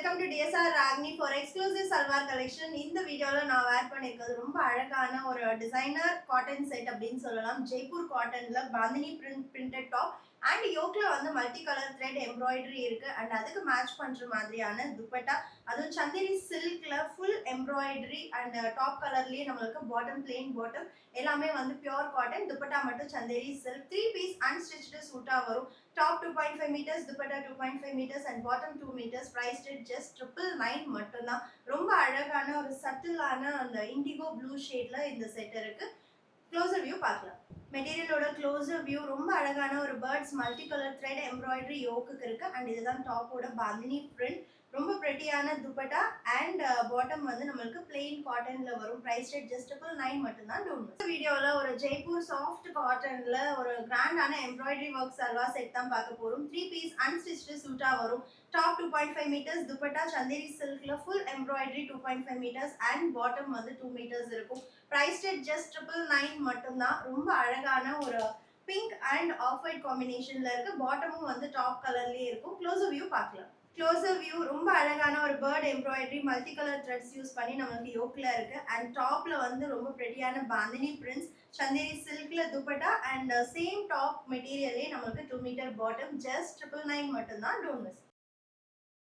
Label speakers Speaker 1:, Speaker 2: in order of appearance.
Speaker 1: welcome to DSR Ragni for exclusive salwar collection. இந்த வீடியோல நான் வேர் பண்ணிருக்கிறது ரொம்ப அழகான ஒரு டிசைனர் காட்டன் செட் அப்படின்னு சொல்லலாம். ஜெய்ப்பூர் காட்டன்ல பாந்தினி பிரிண்டட் டாப் அண்ட் யோக்ல வந்து மல்டி கலர் த்ரெட் எம்ப்ராய்டரி இருக்கு அண்ட் அதுக்கு மேட்ச் பண்ற மாதிரியான துப்பட்டா, அதுவும் சந்தேரி சில்க்ல ஃபுல் எம்ப்ராய்டரி அண்ட் டாப் கலர்லயே நம்மளுக்கு பாட்டம் பிளெயின் பாட்டம் எல்லாமே வந்து பியூர் காட்டன், துப்பட்டா மட்டும் சந்தேரி சில்க் 3 பீஸ் அன்ஸ்டிச்டு சூட்டா வரும். Top 2.5 meters, dupatta 2.5 meters and bottom 2 meters. Priced at just 999 மட்டும்தான். ரொம்ப அழகான ஒரு சட்டிலான அந்த இண்டிகோ ப்ளூ ஷேட்ல இந்த செட் இருக்கு. க்ளோசர் வியூ பார்க்கலாம். மெட்டீரியலோட க்ளோசர் வியூ ரொம்ப அழகான ஒரு birds multi colour thread embroidery யோக்குக்கு இருக்கு அண்ட் இதுதான் டாப்போட பாந்தினி பிரிண்ட். ரொம்ப பிரெட்டியான துப்பட்டா அண்ட் பாட்டம் வந்து நம்மளுக்கு பிளெயின் காட்டன்ல வரும். பிரைஸ் ரேட் ஜஸ்ட் 999 மட்டும்தான். இந்த வீடியோவில் ஒரு ஜெய்ப்பூர் சாஃப்ட் காட்டன்ல ஒரு கிராண்டான எம்ப்ராய்டரி ஒர்க் சல்வா செட் தான் பார்க்க போறோம். 3 பீஸ் அன்ஸ்டிச்டு சூட்டா வரும். டாப் 2.5 meters, துப்பட்டா சந்தேரி சில்க்ல full embroidery 2.5 meters and bottom வந்து 2 meters இருக்கும். பிரைஸ் ரேட் ஜஸ்ட் 999 மட்டும்தான். ரொம்ப அழகான ஒரு பிங்க் அண்ட் ஆஃப் ஒயிட் காம்பினேஷன்ல இருக்கு. பாட்டமும் வந்து டாப் கலர்லயே இருக்கும். க்ளோசர் வியூ பார்க்கலாம். க்ளோசர் வியூ ரொம்ப அழகான ஒரு bird embroidery multi colour threads use பண்ணி நம்மளுக்கு யோக்ல இருக்கு அண்ட் டாப்ல வந்து ரொம்ப பிரெட்டியான பாந்தினி பிரிண்ட்ஸ் சந்தேரி சில்க்ல துப்பட்டா அண்ட் சேம் டாப் மெட்டீரியலே நம்மளுக்கு 2 meter பாட்டம் ஜஸ்ட் 999 மட்டும்தான். Don't miss.